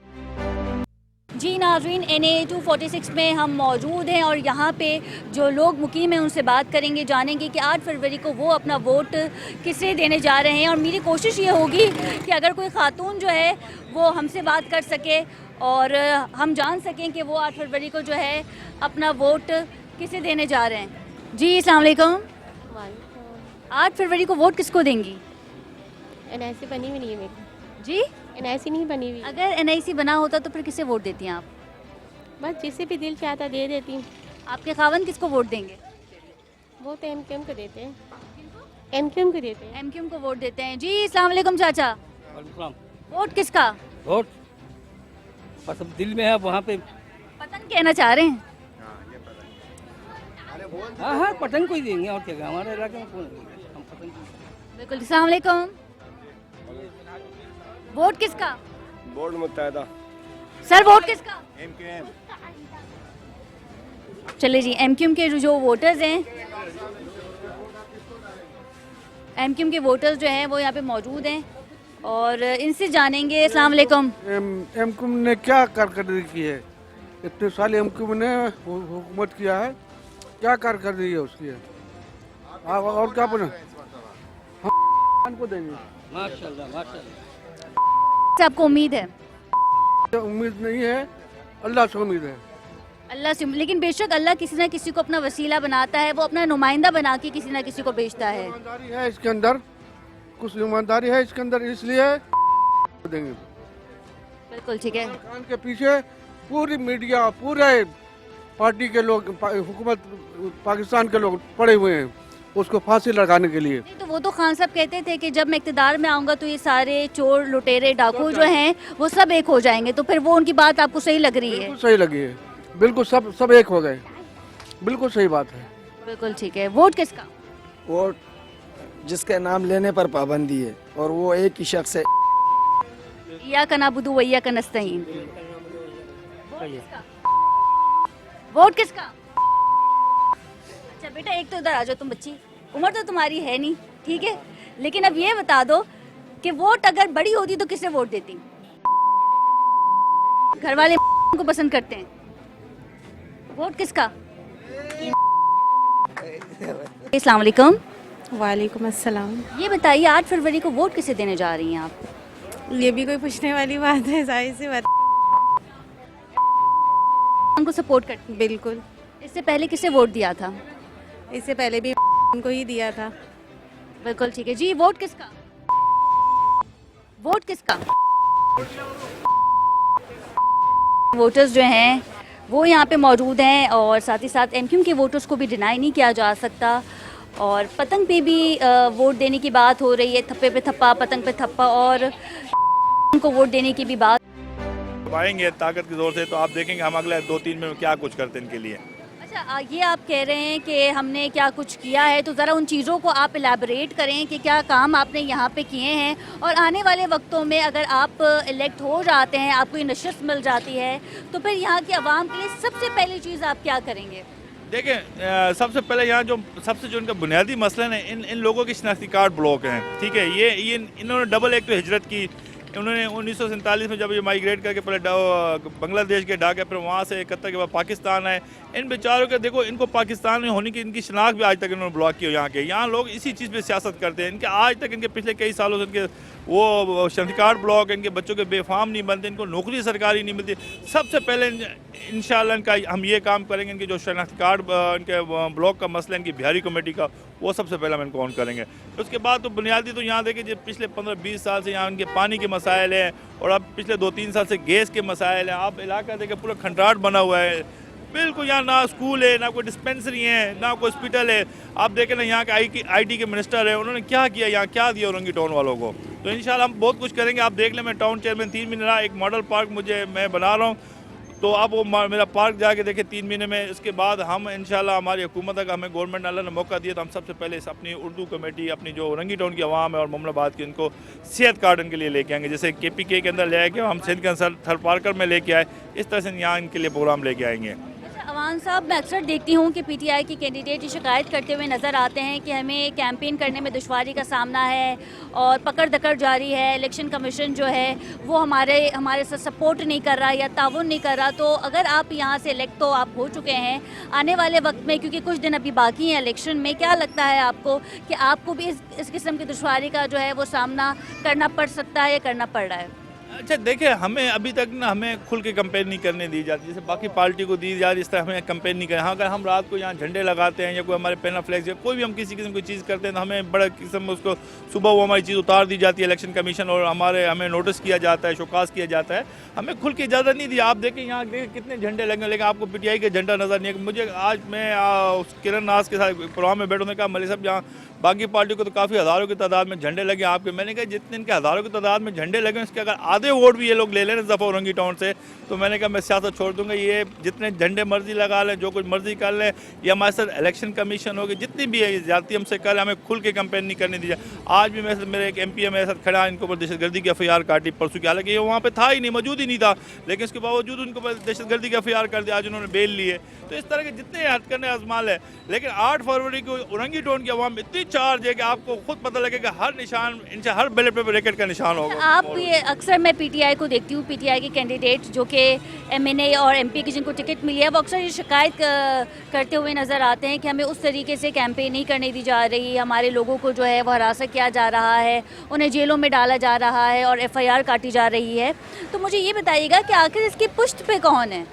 Speaker 1: जी नाज़रीन, NA 246 में हम मौजूद हैं और यहाँ पे जो लोग मुकीम हैं उनसे बात करेंगे, जानेंगे कि 8 फरवरी को वो अपना वोट किसे देने जा रहे हैं। और मेरी कोशिश ये होगी कि अगर कोई खातून जो है वो हमसे बात कर सके और हम जान सकें कि वो 8 फरवरी को जो है अपना वोट किसे देने जा रहे हैं। जी अस्सलाम वालेकुम। 8 फरवरी को वोट किसको देंगी?
Speaker 8: NIC बनी हुई नहीं है मेरी।
Speaker 1: जी
Speaker 8: NIC नहीं बनी हुई।
Speaker 1: अगर NIC बना होता तो फिर किसे वोट देती हैं आप?
Speaker 8: बस जिसे भी दिल चाहता दे देती हूँ।
Speaker 1: आपके खावन किसको वोट देंगे?
Speaker 8: वो तो MQM को देते हैं। MQM को देते हैं।
Speaker 1: MQM को वोट देते हैं। जी अस्सलाम वालेकुम चाचा। वोट किसका?
Speaker 5: वोट बस अब दिल में है, वहाँ पे
Speaker 1: पतंग कहना चाह रहे हैं?
Speaker 5: हाँ पतंग को ही देंगे और क्या, हमारे इलाके में कौन हम पतंग।
Speaker 1: बिल्कुल। अस्सलाम वालेकुम। वोट किसका?
Speaker 9: वोट मुत्तहिदा।
Speaker 1: सर वोट किसका?
Speaker 9: MQM।
Speaker 1: चले जी, MQM के जो वोटर्स हैं एमक्यूएम के वोटर्स जो हैं वो यहाँ पे मौजूद हैं और इनसे जानेंगे। अस्सलाम वालेकुम।
Speaker 9: एमक्यूएम ने क्या कारकर्दगी की है? इतने साल एमक्यूएम ने हुकूमत किया है, क्या कारकर्दगी है उसकी है? और क्या बना हम को देंगे?
Speaker 5: माशाल्लाह माशाल्लाह।
Speaker 1: से आपको उम्मीद है?
Speaker 9: उम्मीद नहीं है, अल्लाह से उम्मीद है।
Speaker 1: अल्लाह से, लेकिन बेशक अल्लाह किसी ना किसी को अपना वसीला बनाता है, वो अपना नुमाइंदा बना के किसी ना किसी को भेजता है।
Speaker 9: ईमानदारी है इसके अंदर, कुछ ईमानदारी है इसके अंदर, इसलिए देंगे।
Speaker 1: बिल्कुल ठीक है।
Speaker 9: खान के पीछे पूरी मीडिया, पूरे पार्टी के लोग, हुकूमत पाकिस्तान के लोग पड़े हुए हैं उसको फांसी लगाने के लिए।
Speaker 1: नहीं तो वो तो खान साहब कहते थे कि जब मैं इक़्तिदार में आऊँगा तो ये सारे चोर लुटेरे डाकू जो हैं वो सब एक हो जाएंगे, तो फिर वो उनकी बात आपको सही लग रही है?
Speaker 9: बिल्कुल सही लगी है, बिल्कुल सब एक हो गए, बिल्कुल सही बात है।
Speaker 1: बिल्कुल ठीक है। वोट किसका?
Speaker 10: वोट जिसके नाम लेने पर पाबंदी है और वो एक ही शख्स है।
Speaker 1: या का नाबुदु वैया का नस्तईन। वोट किसका? अच्छा बेटा एक तो इधर आ जाओ, तुम बच्ची, उम्र तो तुम्हारी है नहीं, ठीक है, लेकिन अब ये बता दो कि वोट अगर बड़ी होती तो किसे वोट देती? घर वाले को पसंद करते हैं, वोट किसका? अस्सलाम वालेकुम।
Speaker 8: वालेकुम अस्सलाम।
Speaker 1: ये बताइए 8 फरवरी को वोट किसे देने जा रही हैं आप?
Speaker 8: ये भी कोई पूछने वाली बात है? जाहिर सी बात।
Speaker 1: उनको सपोर्ट करती?
Speaker 8: बिल्कुल।
Speaker 1: इससे पहले किसे वोट दिया था?
Speaker 8: इससे पहले भी उनको ही दिया था।
Speaker 1: बिल्कुल ठीक है जी। वोट किसका? वोट किसका? वोटर्स जो हैं वो यहाँ पे मौजूद हैं और साथ ही साथ एमक्यूएम के वोटर्स को भी डिनाई नहीं किया जा सकता और पतंग पे भी वोट देने की बात हो रही है, थप्पे पे थप्पा, पतंग पे थप्पा, और उनको वोट देने की भी बात।
Speaker 11: आएंगे ताकत के जोर से, तो आप देखेंगे हम अगले 2-3 में क्या कुछ करते हैं इनके लिए।
Speaker 1: अच्छा ये आप कह रहे हैं कि हमने क्या कुछ किया है, तो ज़रा उन चीज़ों को आप एलैबोरेट करें कि क्या काम आपने यहाँ पे किए हैं और आने वाले वक्तों में अगर आप इलेक्ट हो जाते हैं, आपको ये नशस्त मिल जाती है, तो फिर यहाँ की आवाम के लिए सबसे पहली चीज़ आप क्या करेंगे?
Speaker 11: देखें सबसे पहले यहाँ जो इनका बुनियादी मसला है, इन लोगों की शनाख्ती कार्ड ब्लॉक हैं, ठीक है। ये इन्होंने डबल एक तो हिजरत की, उन्होंने 1947 में जब ये माइग्रेट करके पहले बांग्लादेश के ढाके, फिर वहाँ से 71 के बाद पाकिस्तान आए। इन बेचारों के देखो, इनको पाकिस्तान में होने की इनकी शनाख्त भी आज तक इन्होंने ब्लॉक की हो। यहाँ लोग इसी चीज़ पे सियासत करते हैं। इनके आज तक इनके पिछले कई सालों से इनके वो शनाख्ती कार्ड ब्लॉक, इनके बच्चों के बेफाम नहीं बनते, इनको नौकरी सरकारी नहीं मिलती। सबसे पहले इंशाल्लाह इनका हम ये काम करेंगे, इनके जो शनाख्ती कार्ड इनके ब्लॉक का मसला, इनकी बिहारी कमेटी का, वो सबसे पहले हम इनको ऑन करेंगे। उसके बाद तो बुनियादी तो यहाँ देखिए पिछले 15-20 साल से यहाँ इनके पानी के मसाइल हैं और अब पिछले 2-3 साल से गैस के मसाइल हैं। आप इलाका देखें पूरा खंडाट बना हुआ है, बिल्कुल यहाँ ना स्कूल है, ना कोई डिस्पेंसरी है, ना कोई हॉस्पिटल है। आप देखें ना यहाँ के IT के मिनिस्टर है, उन्होंने क्या किया, यहाँ क्या दिया औरंगी टाउन वालों को। तो इंशाल्लाह हम बहुत कुछ करेंगे। आप देख लें, मैं टाउन चेयरमैन 3 महीने रहा, एक मॉडल पार्क मैं बना रहा हूँ, तो आप वो मेरा पार्क जाके देखें 3 महीने में। इसके बाद हम इंशाल्लाह हमारी हुकूमत का हमें गवर्नमेंट अल्लाह ने मौका दिया, तो हम सबसे पहले अपनी उर्दू कमेटी, अपनी जो औरंगी टाउन की आवाम है और मोमनाबाद की, उनको सेहत कार्ड इनके लिए लेके आएंगे। जैसे KPK के अंदर ले आए कि हम सिंध के अंदर थर पार्कर में लेके आए, इस तरह से यहाँ इनके लिए प्रोग्राम लेके आएंगे।
Speaker 1: अवान साहब, मैं अक्सर देखती हूँ कि PTI के कैंडिडेट शिकायत करते हुए नज़र आते हैं कि हमें कैंपेन करने में दुश्वारी का सामना है और पकड़ दकड़ जारी है, इलेक्शन कमीशन जो है वो हमारे साथ सपोर्ट नहीं कर रहा या ताउन नहीं कर रहा। तो अगर आप यहाँ से इलेक्ट तो आप हो चुके हैं, आने वाले वक्त में क्योंकि कुछ दिन अभी बाकी हैं इलेक्शन में, क्या लगता है आपको कि आपको भी इस किस्म की दुश्वारी का जो है वो सामना करना पड़ सकता है या करना पड़ रहा है?
Speaker 11: अच्छा देखिए, हमें अभी तक ना हमें खुल के कंपेन नहीं करने दी जाती, जैसे बाकी पार्टी को दी जाती है, इस तरह हमें कंपेन नहीं करें। हाँ, अगर हम रात को यहाँ झंडे लगाते हैं या कोई हमारे पेना फ्लैग्स या कोई भी हम किसी किस्म की चीज़ करते हैं, तो हमें बड़ा किस्म में उसको सुबह वो हमारी चीज़ उतार दी जाती है इलेक्शन कमीशन, और हमें नोटिस किया जाता है, शोकास किया जाता है। हमें खुल की इजाज़त नहीं दी। आप देखें यहाँ देखें कितने झंडे लगे, लेकिन आपको PTI का झंडा नज़र नहीं है। मुझे आज मैं किरण नाज के साथ प्रोग्राम में बैठूँ, कहा मलिक साहब यहाँ बाकी पार्टी को तो काफ़ी हज़ारों की तादाद में झंडे लगे आपके। मैंने कहा जितने इनके हज़ारों की तादाद में झंडे लगे, इसके अगर आधे वोट भी ये लोग ले लें इस दफ़ा औरंगी टाउन से, तो मैंने कहा मैं सियासत छोड़ दूंगा। ये जितने झंडे मर्जी लगा लें, जो कुछ मर्जी कर लें, ये हमारे साथ इलेक्शन कमीशन होगी, जितनी भी है ज़्यादती हमसे कर, हमें खुल के कंपेन नहीं करने दी जाए। आज भी मेरे एक MP मेरे साथ खड़ा, इनको पर दहशतगर्दी की FIR काटी परसों की, हालांकि ये वहाँ पर था ही नहीं, मौजूद ही नहीं था, लेकिन उसके बावजूद उनको पर दहशतगर्दी की FIR कर दिया। आज उन्होंने बेल ली है। तो इस तरह के जितने हथकंडे आजमाल है, लेकिन 8 फरवरी को औरंगी टाउन की आवाम इतनी चार्ज है कि आपको खुद पता लगेगा हर निशान इनसे हर बैलेट पेपर रैकेट का निशान होगा।
Speaker 1: आप ये अक्सर मैं पीटीआई को देखती हूँ, पीटीआई के कैंडिडेट जो कि एमएनए और एमपी की जिनको टिकट मिली है वो अक्सर ये शिकायत करते हुए नज़र आते हैं कि हमें उस तरीके से कैंपेन नहीं करने दी जा रही, हमारे लोगों को जो है वो हरासा किया जा रहा है, उन्हें जेलों में डाला जा रहा है और एफआईआर काटी जा रही है। तो मुझे ये बताइएगा कि आखिर इसकी पुष्ट पे कौन है?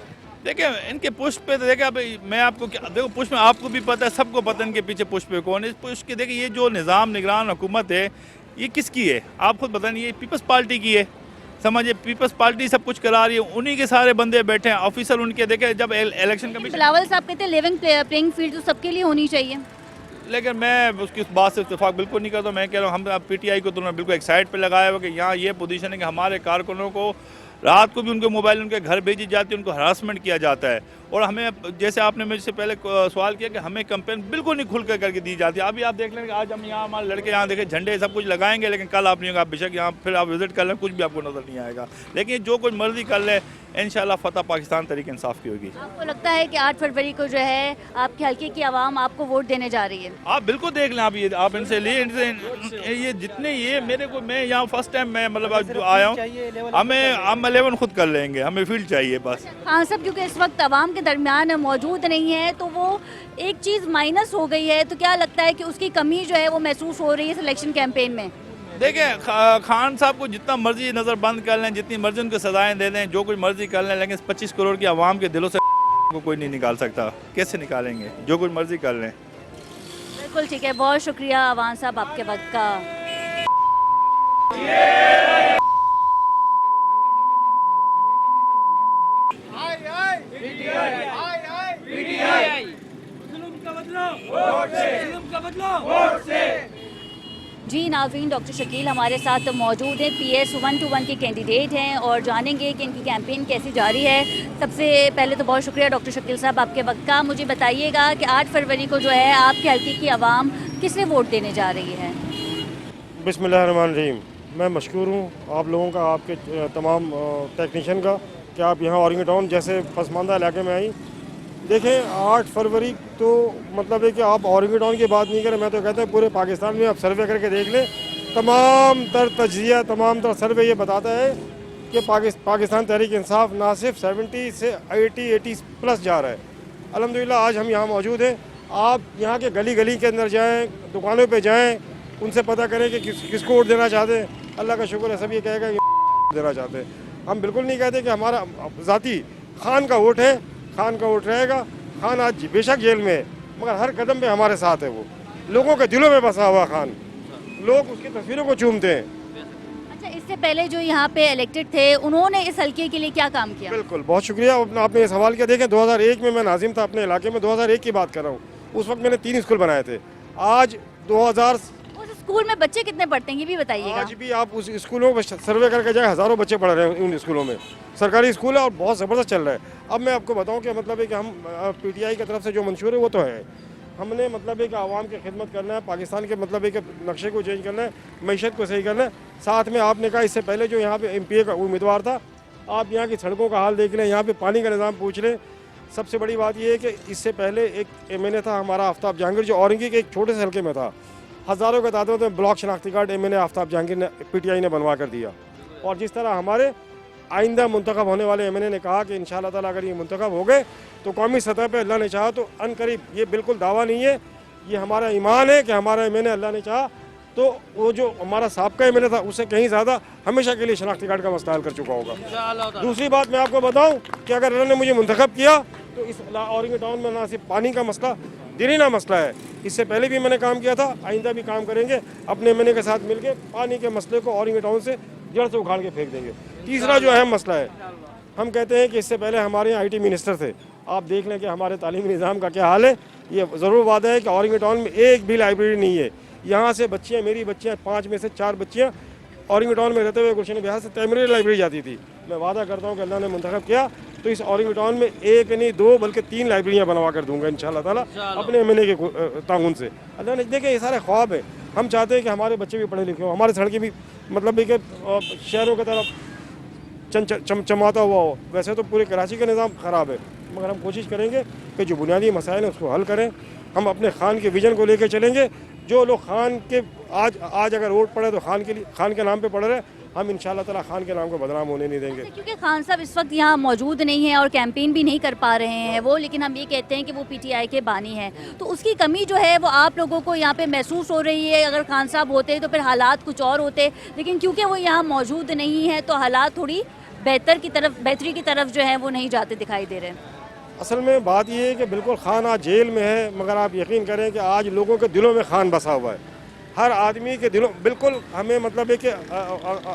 Speaker 11: देखिए इनके पुष्प पे तो देखिए अब मैं आपको देखो पुष्प में आपको भी पता है, सबको पता है इनके पीछे पुष्प पे कौन है। इस पुष्प के देखिए ये जो निज़ाम निगरान हुकूमत है ये किसकी है आप खुद बताएं। ये पीपल्स पार्टी की है, समझिए पीपल्स पार्टी सब कुछ करा रही है, उन्हीं के सारे बंदे बैठे हैं ऑफिसर उनके। देखे जब इलेक्शन कमीशन
Speaker 1: बिलावल साहब कहते हैं लिविंग प्लेइंग फील्ड तो सबके लिए होनी चाहिए,
Speaker 11: लेकिन मैं उसकी उस बात से इत्तेफाक बिल्कुल नहीं करता। मैं कह रहा हूँ हम पीटीआई को तो बिल्कुल एक साइड पे लगाया हुआ कि यहाँ ये पोजीशन है कि हमारे कारकुनों को रात को भी उनके मोबाइल उनके घर भेजी जाती है, उनको हरासमेंट किया जाता है। और हमें जैसे आपने मुझसे पहले सवाल किया कि हमें कैंपेन बिल्कुल नहीं खुल करके दी जाती है। अभी आप देख लेंगे आज हम यहाँ हमारे लड़के यहाँ देखें झंडे सब कुछ लगाएंगे, लेकिन कल आप नहीं होगा, आप बेशक यहाँ फिर आप विजिट कर लें कुछ भी आपको नज़र नहीं आएगा। लेकिन जो कुछ मर्जी कर ले इंशाल्लाह फतह पाकिस्तान तरीके इंसाफ की होगी।
Speaker 1: आपको लगता है कि 8 फरवरी को जो है आपके हल्के की आवाम आपको वोट देने जा रही है?
Speaker 11: आप बिल्कुल देख लें, आप इनसे लिए ये जितने ये मेरे को मैं यहाँ फर्स्ट टाइम मैं मतलब आज जो आया हूँ, हम 11 खुद कर लेंगे, हमें फील्ड चाहिए बस।
Speaker 1: हाँ सब क्योंकि इस वक्त आवाम के दरमियान मौजूद नहीं है तो वो एक चीज़ माइनस हो गई है, तो क्या लगता है कि उसकी कमी जो है वो महसूस हो रही है सिलेक्शन कैंपेन में?
Speaker 11: देखिए खान साहब को जितना मर्जी नज़र बंद कर लें, जितनी मर्जी उनको सजाएं दे दें, जो कुछ मर्जी कर लें, लेकिन 25 करोड़ की आवाम के दिलों से को कोई नहीं निकाल सकता। कैसे निकालेंगे? जो कुछ मर्जी कर लें।
Speaker 1: बिल्कुल ठीक है, बहुत शुक्रिया अवान साहब आपके वक्त का। जी नाज़रीन, डॉक्टर शकील हमारे साथ मौजूद हैं, PS 121 के कैंडिडेट हैं और जानेंगे कि इनकी कैंपेन कैसी जारी है। सबसे पहले तो बहुत शुक्रिया डॉक्टर शकील साहब आपके वक्त का। मुझे बताइएगा कि 8 फरवरी को जो है आपके हल्के की आवाम किसे वोट देने जा रही है?
Speaker 12: बिस्मिल्लाहिर्रहमानिर्रहीम। मैं मशकूर हूँ आप लोगों का, आपके तमाम टेक्नीशियन का कि आप यहाँ ऑरेंज टाउन जैसे पसमानदा इलाके में आई। देखें 8 फरवरी तो मतलब है कि आप ऑरेंज टाउन की बात नहीं करें, मैं तो कहता हूँ पूरे पाकिस्तान में आप सर्वे करके देख लें, तमाम तर तजिया तमाम तर सर्वे ये बताता है कि पाकिस्तान तहरीक इंसाफ ना सिर्फ 70 से 80 प्लस जा रहा है। अल्हम्दुलिल्लाह आज हम यहाँ मौजूद हैं। आप यहाँ के गली गली के अंदर जाएँ, दुकानों पर जाएँ, उनसे पता करें कि किसको वोट देना चाहते हैं। अल्लाह का शुक्र है सब ये कहेगा कि देना चाहते हैं। हम बिल्कुल नहीं कहते कि हमारा ज़ाती खान का वोट है, खान का वोट रहेगा। खान आज बेशक जेल में है मगर हर कदम पे हमारे साथ है, वो लोगों के दिलों में बसा हुआ खान, लोग उसकी तस्वीरों को चूमते हैं।
Speaker 1: अच्छा, इससे पहले जो यहाँ पे इलेक्टेड थे उन्होंने इस हल्के के लिए क्या काम किया?
Speaker 12: बिल्कुल, बहुत शुक्रिया आपने ये सवाल किया। देखें 2001 में मैं नाजिम था अपने इलाके में, 2001 की बात कर रहा हूँ, उस वक्त मैंने 3 स्कूल बनाए थे। आज 2000
Speaker 1: स्कूल में बच्चे कितने पढ़ते हैं ये भी बताइएगा।
Speaker 12: आज भी आप उस स्कूलों में सर्वे करके जाए, हज़ारों बच्चे पढ़ रहे हैं उन स्कूलों में, सरकारी स्कूल है और बहुत ज़बरदस्त चल रहा है। अब मैं आपको बताऊं कि मतलब है कि हम पीटीआई की तरफ से जो मंशूर है वो तो है, हमने मतलब है कि आवाम की खिदमत करना है, पाकिस्तान के मतलब है कि नक्शे को चेंज करना है, मईशत को सही करना है। साथ में आपने कहा इससे पहले जो यहाँ पे MPA का उम्मीदवार था, आप यहाँ की सड़कों का हाल देख लें, यहाँ पे पानी का निज़ाम पूछ लें। सबसे बड़ी बात यह है कि इससे पहले एक MNA था हमारा आफ्ताब जहांगीर, जो औरंगी के एक छोटे से हल्के में था, हज़ारों के तादाद में ब्लॉक शनाख्ती कार्ड MNA आफ्ताब जहांगीर ने PTI ने बनवा कर दिया। और जिस तरह हमारे आइंदा मुंतखब होने वाले MNA ने कहा कि इंशाअल्लाह ताला अगर ये मुंतखब हो गए तो कौमी सतह पे अल्लाह ने चाहा तो अनकरीब, ये बिल्कुल दावा नहीं है, ये हमारा ईमान है कि हमारा MNA अल्लाह ने चाहा तो वो जो हमारा साबका MNA था उससे कहीं ज़्यादा हमेशा के लिए शनाख्ती कार्ड का मसला हल कर चुका होगा। दूसरी बात मैं आपको बताऊँ कि अगर अल्लाह ने मुझे मुंतखब किया तो इस औरंगी टाउन में ना सिर्फ पानी का मसला दिरीना मसला है, इससे पहले भी मैंने काम किया था, आइंदा भी काम करेंगे, अपने MNA के साथ मिलके पानी के मसले को औरंगी टाउन से जड़ से उखाड़ के फेंक देंगे। तीसरा जो अहम मसला है, हम कहते हैं कि इससे पहले हमारे यहाँ IT मिनिस्टर थे, आप देख लें कि हमारे तालीमी निज़ाम का क्या हाल है। ये ज़रूर वादा है कि औरंगी टाउन में एक भी लाइब्रेरी नहीं है। यहाँ से बच्चियाँ, मेरी बच्चियाँ 5 में से 4 बच्चियाँ औरंगी टाउन में रहते हुए गुलशन बिहार से तैमूरी लाइब्रेरी जाती थी। मैं वादा करता हूँ कि अल्लाह ने मुंतखब किया तो इस औरंगी टाउन में 1 नहीं 2 बल्कि 3 लाइब्रेरियाँ बनवा कर दूंगा इंशाअल्लाह ताला अपने MNA के ताउन से। अल्लाह ने देखे ये सारे ख्वाब है, हम चाहते हैं कि हमारे बच्चे भी पढ़े लिखे हो, हमारे सड़कें भी मतलब कि शहरों की तरफ चमचमाता हुआ हो। वैसे तो पूरे कराची का निज़ाम ख़राब है मगर हम कोशिश करेंगे कि जो बुनियादी मसाइल हैं उसको हल करें। हम अपने खान के विजन को लेकर चलेंगे, जो लोग खान के आज अगर वोट पड़े तो खान के नाम पे पड़ रहे, हम इंशाल्लाह ताला खान के नाम को बदनाम होने नहीं देंगे।
Speaker 1: क्योंकि खान साहब इस वक्त यहाँ मौजूद नहीं है और कैंपेन भी नहीं कर पा रहे हैं वो, लेकिन हम ये कहते हैं कि वो पीटीआई के बानी हैं, तो उसकी कमी जो है वो आप लोगों को यहाँ पे महसूस हो रही है। अगर खान साहब होते तो फिर हालात कुछ और होते, लेकिन क्योंकि वो यहाँ मौजूद नहीं है तो हालात थोड़ी बेहतरी की तरफ जो है वो नहीं जाते दिखाई दे रहे हैं।
Speaker 12: असल में बात ये है कि बिल्कुल खान आज जेल में है, मगर आप यकीन करें कि आज लोगों के दिलों में खान बसा हुआ है, हर आदमी के दिलों, बिल्कुल हमें मतलब है कि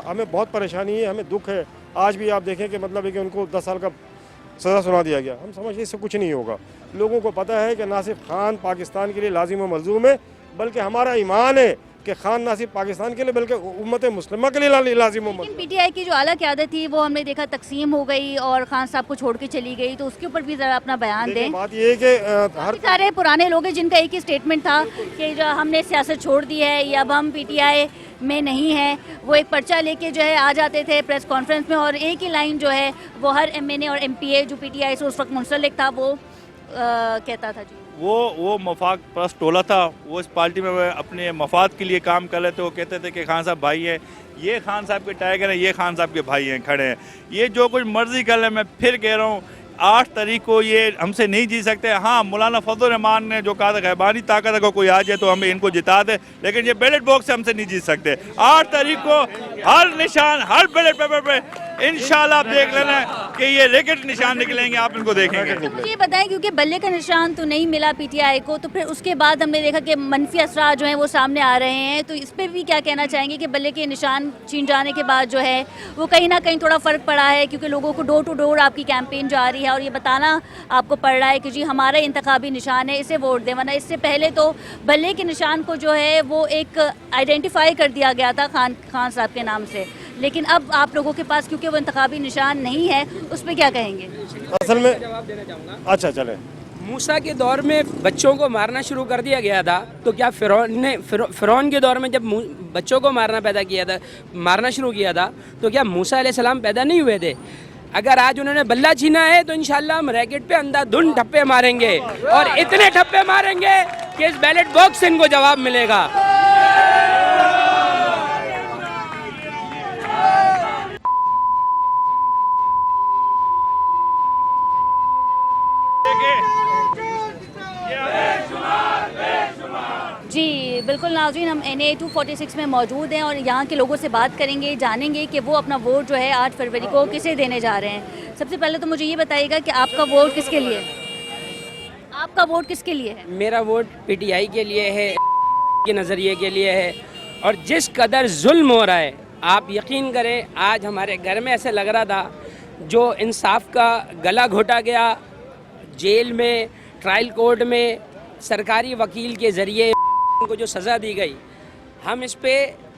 Speaker 12: हमें बहुत परेशानी है, हमें दुख है। आज भी आप देखें कि मतलब है कि उनको 10 साल का सज़ा सुना दिया गया। हम समझते इससे कुछ नहीं होगा। लोगों को पता है कि ना सिर्फ खान पाकिस्तान के लिए लाजिम व मलजूम है, बल्कि हमारा ईमान है कि खान ना सिर्फ पाकिस्तान के लिए बल्कि उम्मत मुस्लिमा के लिए लाजिम।
Speaker 1: लेकिन पीटीआई की जो आला क़यादत थी वो हमने देखा तकसीम हो गई और खान साहब को छोड़ के चली गई, तो उसके ऊपर भी ज़रा अपना बयान दें।
Speaker 12: बात ये है कि हर
Speaker 1: सारे पुराने लोग हैं जिनका एक ही स्टेटमेंट था कि जो हमने सियासत छोड़ दी है या अब हम पीटीआई में नहीं है, वो एक पर्चा लेके जो है आ जाते थे प्रेस कॉन्फ्रेंस में और एक ही लाइन जो है वो हर एमएनए और एमपीए जो पीटीआई से उस वक्त मुंसलिक था वो कहता था जी।
Speaker 11: वो मफाद परस्त टोला था, वो इस पार्टी में अपने मफाद के लिए काम कर रहे थे। वो कहते थे कि खान साहब भाई हैं, ये खान साहब के टाइगर हैं, ये खान साहब के भाई हैं, खड़े हैं, ये जो कुछ मर्जी कर लें। मैं फिर कह रहा हूँ 8 तारीख को ये हमसे नहीं जीत सकते। हाँ, मौलाना फजल रहमान ने जो कहा था गैबानी ताकत अगर कोई आ जाए तो हमें इनको जिता दे, लेकिन ये बैलेट बॉक्स से हमसे नहीं जीत सकते। 8 तारीख को हर निशान, हर बैलेट पेपर पे इंशाल्लाह आप देख लेना कि ये रैकेट निशान निकलेंगे, आप इनको देखेंगे।
Speaker 1: मुझे ये बताएं, क्योंकि बल्ले का निशान तो नहीं मिला पीटीआई को, तो फिर उसके बाद हमने देखा कि मनफी असरार जो हैं वो सामने आ रहे हैं, तो इस पर भी क्या कहना चाहेंगे कि बल्ले के निशान छीन जाने के बाद जो है वो कहीं ना कहीं थोड़ा फ़र्क पड़ा है, क्योंकि लोगों को डोर टू डोर आपकी कैंपेन जा रही है और ये बताना आपको पड़ रहा है कि जी हमारा इंतखाबी निशान है, इसे वोट दें, वरना इससे पहले तो बल्ले के निशान को जो है वो एक आइडेंटिफाई कर दिया गया था खान साहब के नाम से, लेकिन अब आप लोगों के पास क्योंकि वो इंतखाबी निशान नहीं है, उस पर क्या कहेंगे?
Speaker 12: असल में
Speaker 5: जवाब देना चाहूँगा।
Speaker 12: अच्छा चले।
Speaker 5: मूसा के दौर में बच्चों को मारना शुरू कर दिया गया था, तो क्या फ़िरौन के दौर में जब बच्चों को मारना शुरू किया था तो क्या मूसा अलैहिस्सलाम पैदा नहीं हुए थे? अगर आज उन्होंने बल्ला छीना है तो इंशाल्लाह हम रैकेट पे अंधाधुंध ठप्पे मारेंगे और इतने ठप्पे मारेंगे कि इस बैलेट बॉक्स से इनको जवाब मिलेगा।
Speaker 1: जी बिल्कुल नाज़रीन, हम NA 246 में मौजूद हैं और यहाँ के लोगों से बात करेंगे, जानेंगे कि वो अपना वोट जो है 8 फरवरी को किसे देने जा रहे हैं। सबसे पहले तो मुझे ये बताइएगा कि आपका वोट किसके लिए है? आपका वोट किसके लिए है?
Speaker 5: मेरा वोट पीटीआई के लिए है, के नज़रिए के लिए है। और जिस कदर जुल्म हो रहा है, आप यकीन करें, आज हमारे घर में ऐसे लग रहा था जो इंसाफ का गला घोटा गया, जेल में, ट्रायल कोर्ट में सरकारी वकील के ज़रिए को जो सज़ा दी गई, हम इस पे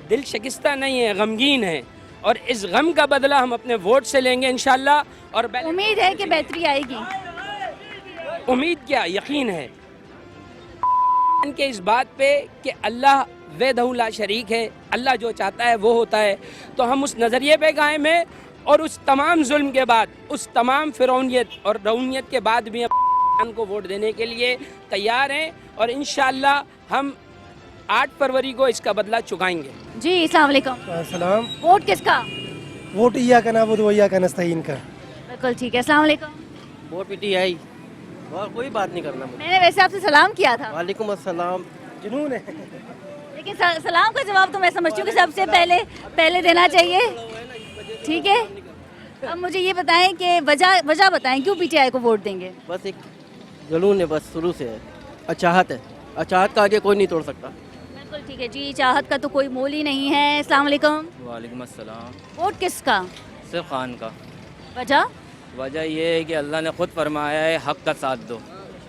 Speaker 5: दिल शिकस्ता नहीं है, गमगीन है और इस गम का बदला हम अपने वोट से लेंगे इंशाल्लाह। और
Speaker 1: उम्मीद है कि बेहतरी आएगी।
Speaker 5: उम्मीद क्या, यकीन है कि इस बात पे कि अल्लाह वहदहू ला शरीक है, अल्लाह जो चाहता है वो होता है। तो हम उस नज़रिए पे कायम हैं और उस तमाम जुल्म के बाद, उस तमाम फिरौनियत और रऊनियत के बाद भी हम को वोट देने के लिए तैयार हैं और इंशाल्लाह हम 8 फरवरी को इसका बदला चुकाएंगे।
Speaker 1: जी अस्सलाम वालेकुम।
Speaker 13: सलाम।
Speaker 1: वोट किसका?
Speaker 13: वोट इया का नाबुद व इया का नस्तईन का।
Speaker 1: बिल्कुल ठीक है। अस्सलाम वालेकुम।
Speaker 13: वोट पीटीआई, और कोई बात नहीं करना मुझे।
Speaker 1: मैंने वैसे आपसे सलाम किया था।
Speaker 13: वालेकुम अस्सलाम। जुनून है।
Speaker 1: लेकिन सलाम का जवाब तो मैं समझती हूँ कि सबसे पहले देना चाहिए। ठीक है, अब मुझे ये बताएं कि वजह बताएं क्यों पीटीआई को वोट देंगे?
Speaker 13: बस एक जुनून है, बस शुरू से है, अचाहत है, अचाहत का आगे कोई नहीं तोड़ सकता।
Speaker 1: बिल्कुल ठीक है जी, चाहत का तो कोई मोल ही नहीं है। अस्सलाम वालेकुम।
Speaker 14: वालेकुम अस्सलाम।
Speaker 1: वोट किसका?
Speaker 14: सिर्फ खान का।
Speaker 1: वजह
Speaker 14: ये है कि अल्लाह ने खुद फरमाया है हक़ का साथ दो,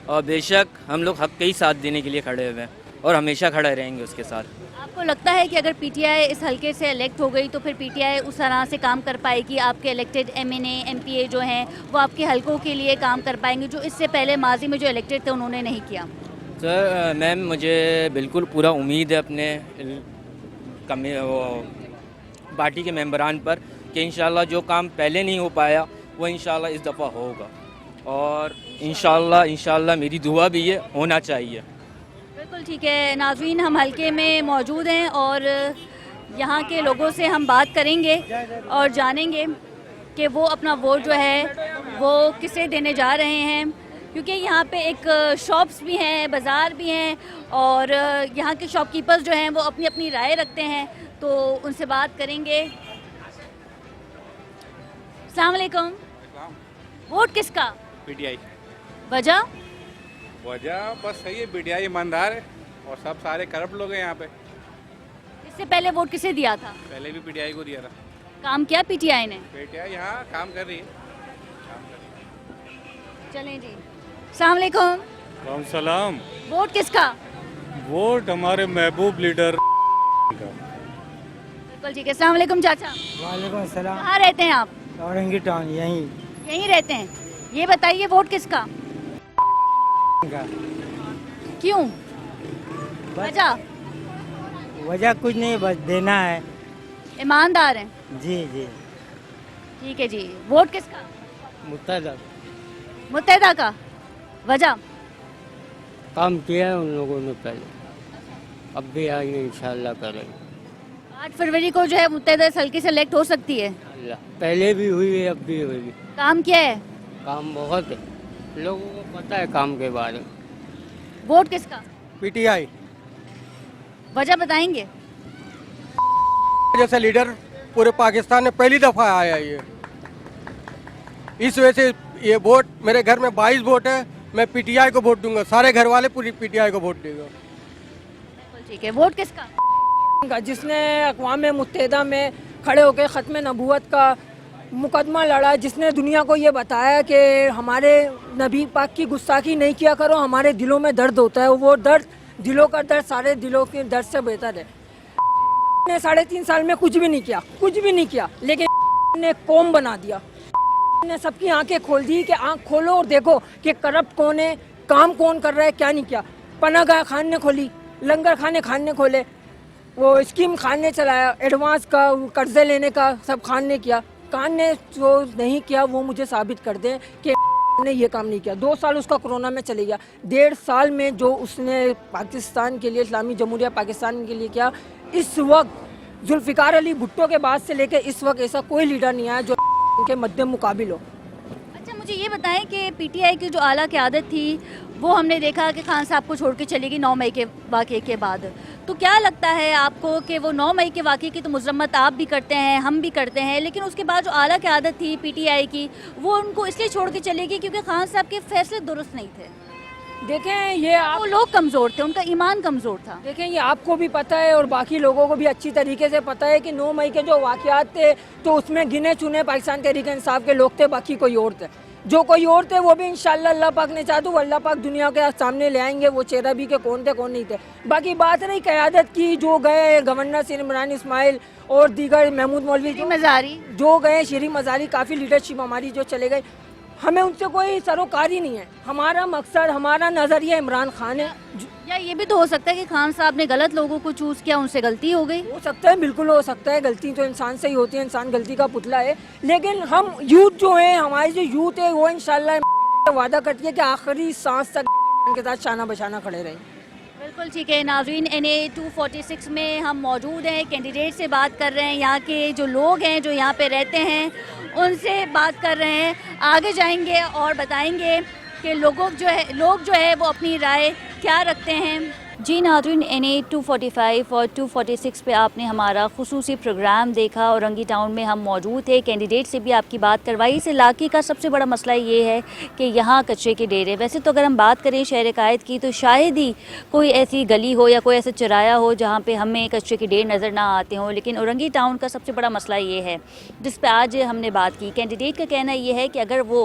Speaker 14: और बेशक हम लोग हक़ के ही साथ देने के लिए खड़े हुए हैं और हमेशा खड़े रहेंगे उसके साथ।
Speaker 1: आपको लगता है कि अगर पीटीआई इस हलके से इलेक्ट हो गई तो फिर पीटीआई उस तरह से काम कर पाएगी, आपके इलेक्टेड एमएनए एमपीए जो हैं वो आपके हलकों के लिए काम कर पाएंगे जो इससे पहले माजी में जो इलेक्टेड थे उन्होंने नहीं किया?
Speaker 14: सर मैम, मुझे बिल्कुल पूरा उम्मीद है अपने पार्टी के मेंबरान पर कि इंशाल्लाह जो काम पहले नहीं हो पाया वो इंशाल्लाह इस दफ़ा होगा, और इंशाल्लाह मेरी दुआ भी है, होना चाहिए।
Speaker 1: बिल्कुल ठीक है नाज़रीन, हम हल्के में मौजूद हैं और यहाँ के लोगों से हम बात करेंगे और जानेंगे कि वो अपना वोट जो है वो किसे देने जा रहे हैं, क्योंकि यहाँ पे एक शॉप्स भी हैं, बाज़ार भी हैं और यहाँ के शॉपकीपर्स जो हैं वो अपनी अपनी राय रखते हैं, तो उनसे बात करेंगे। अस्सलाम वालेकुम। वोट किसका?
Speaker 15: पीटीआई।
Speaker 1: वजह?
Speaker 15: वजह बस सही है, पीटीआई ईमानदार है और सब सारे करप्ट लोग हैं यहाँ पे।
Speaker 1: इससे पहले वोट किसे दिया था?
Speaker 15: पहले भी पीटीआई को दिया था।
Speaker 1: काम किया पीटीआई ने?
Speaker 15: पीटीआई यहाँ काम कर रही है।
Speaker 1: चलें जी। अस्सलाम वालेकुम।
Speaker 16: सलाम।
Speaker 1: वोट किसका?
Speaker 16: वोट हमारे महबूब लीडर का।
Speaker 1: बिल्कुल ठीक है। अस्सलाम वालेकुम चाचा।
Speaker 17: वालेकुम सलाम।
Speaker 1: कहाँ रहते हैं आप?
Speaker 17: औरंगी टाउन।
Speaker 1: यहीं रहते हैं। ये बताइए वोट किसका? क्यों? वजह?
Speaker 17: वजह कुछ नहीं, बस देना है।
Speaker 1: ईमानदार हैं?
Speaker 17: जी जी।
Speaker 1: ठीक है जी। वोट किसका?
Speaker 17: मुत्तहदा।
Speaker 1: मुत्तहदा का? वजह?
Speaker 17: काम किया है उन लोगों ने पहले, अब भी आगे इंशाल्लाह करेंगे।
Speaker 1: 8 फरवरी को जो है मुत्तहदा इस हल्के से इलेक्ट हो सकती है।
Speaker 17: पहले भी हुई है, अब भी हुई।
Speaker 1: काम किया है?
Speaker 17: काम बहुत है, लोगों को पता है काम के बारे में।
Speaker 1: वोट किसका?
Speaker 10: पीटीआई।
Speaker 1: वजह बताएंगे?
Speaker 10: जैसा लीडर पूरे पाकिस्तान में पहली दफा आया ये, इस वजह से ये वोट मेरे घर में 22 वोट है, मैं पीटीआई को वोट दूंगा। सारे घर वाले पूरी पीटीआई को वोट देगा।
Speaker 1: ठीक है। वोट किसका?
Speaker 18: जिसने अक़वाम मुत्तहिदा में खड़े होकर ख़त्म नबूवत का मुकदमा लड़ा, जिसने दुनिया को ये बताया कि हमारे नबी पाक की गुस्ताखी नहीं किया करो, हमारे दिलों में दर्द होता है, वो दर्द दिलों का दर्द सारे दिलों के दर्द से बेहतर है। ने 3.5 साल में कुछ भी नहीं किया, कुछ भी नहीं किया, लेकिन ने कौम बना दिया। ने सबकी आंखें खोल दी कि आंख खोलो और देखो कि करप्ट कौन है, काम कौन कर रहा है, क्या नहीं किया। पनागाह खान ने खोली, लंगर खाने खान ने खोले, वो स्कीम खान ने चलाया, एडवांस का कर्जे लेने का सब खान ने किया। खान ने जो नहीं किया वो मुझे साबित कर दें कि ने ये काम नहीं किया। 2 साल उसका कोरोना में चले गया। 1.5 साल में जो उसने पाकिस्तान के लिए, इस्लामी जमहूरिया पाकिस्तान के लिए किया, इस वक्त जुल्फ़िकार अली भुट्टो के बाद से लेकर इस वक्त ऐसा कोई लीडर नहीं आया जो उनके मद्दे मुकाबिल हो।
Speaker 1: अच्छा मुझे ये बताएं कि पीटीआई की जो आला क़यादत थी वो हमने देखा कि खान साहब को छोड़ के चलेगी 9 मई के वाक़े के बाद, तो क्या लगता है आपको कि वो 9 मई के वाक़े की तो मज़म्मत आप भी करते हैं, हम भी करते हैं, लेकिन उसके बाद जो आला क़यादत थी पीटीआई की वो उनको इसलिए छोड़ के चलेगी क्योंकि खान साहब के फैसले दुरुस्त नहीं थे?
Speaker 18: देखें ये
Speaker 1: वो लोग कमज़ोर थे, उनका ईमान कमज़ोर था।
Speaker 18: देखें ये आपको भी पता है और बाकी लोगों को भी अच्छी तरीके से पता है कि 9 मई के जो वाक़यात थे तो उसमें गिने चुने पाकिस्तान तहरीक इंसाफ के लोग थे, बाकी कोई और थे। जो कोई और थे वो भी इंशाल्लाह अल्लाह पाक ने चाहा तो वो अल्लाह पाक दुनिया के सामने ले आएंगे, वो चेहरा भी के कौन थे कौन नहीं थे। बाकी बात रही क़यादत की, जो गए गवर्नर सिर इमरान इस्माइल और दीगर महमूद मौलवी जो गए, शरीफ मज़ारी, काफ़ी लीडरशिप हमारी जो चले गए, हमें उनसे कोई सरोकारी नहीं है। हमारा मकसद, हमारा नज़रिया इमरान खान है।
Speaker 1: या ये भी तो हो सकता है कि खान साहब ने गलत लोगों को चूज़ किया, उनसे गलती हो गई?
Speaker 18: हो सकता है, बिल्कुल हो सकता है। गलती तो इंसान से ही होती है, इंसान गलती का पुतला है। लेकिन हम यूथ जो है, हमारी जो यूथ है वो इंशाल्लाह वादा करती है कि आखिरी सांस तक के साथ शाना बशाना खड़े रहें।
Speaker 1: बिल्कुल ठीक है नाज़रीन, NA 246 में हम मौजूद हैं, कैंडिडेट से बात कर रहे हैं, यहाँ के जो लोग हैं जो यहाँ पे रहते हैं उनसे बात कर रहे हैं। आगे जाएंगे और बताएंगे कि लोग जो है वो अपनी राय क्या रखते हैं। जी नाज़रीन, NA 245 और 246 पे आपने हमारा खुसूसी प्रोग्राम देखा। औरंगी टाउन में हम मौजूद थे, कैंडिडेट से भी आपकी बात करवाई। इस इलाके का सबसे बड़ा मसला ये है कि यहाँ कचरे के ढेर है। वैसे तो अगर हम बात करें शहर कायद की तो शायद ही कोई ऐसी गली हो या कोई ऐसा चौराया हो जहाँ पे हमें कचरे के ढेर नज़र ना आते हों, लेकिन औरंगी टाउन का सबसे बड़ा मसला ये है जिस पर आज हमने बात की। कैंडिडेट का कहना ये है कि अगर वो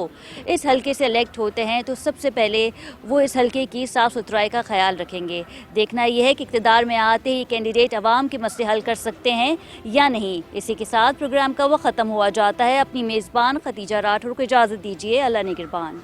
Speaker 1: इस हल्के से इलेक्ट होते हैं तो सबसे पहले वो इस हल्के की साफ़ सुथराई का ख्याल रखेंगे। देखना यह है कि इक़्तिदार में आते ही कैंडिडेट आवाम के मसले हल कर सकते हैं या नहीं। इसी के साथ प्रोग्राम का वक्त ख़त्म हुआ जाता है। अपनी मेज़बान खतीजा राठौर को इजाज़त दीजिए। अल्लाह निगहबान।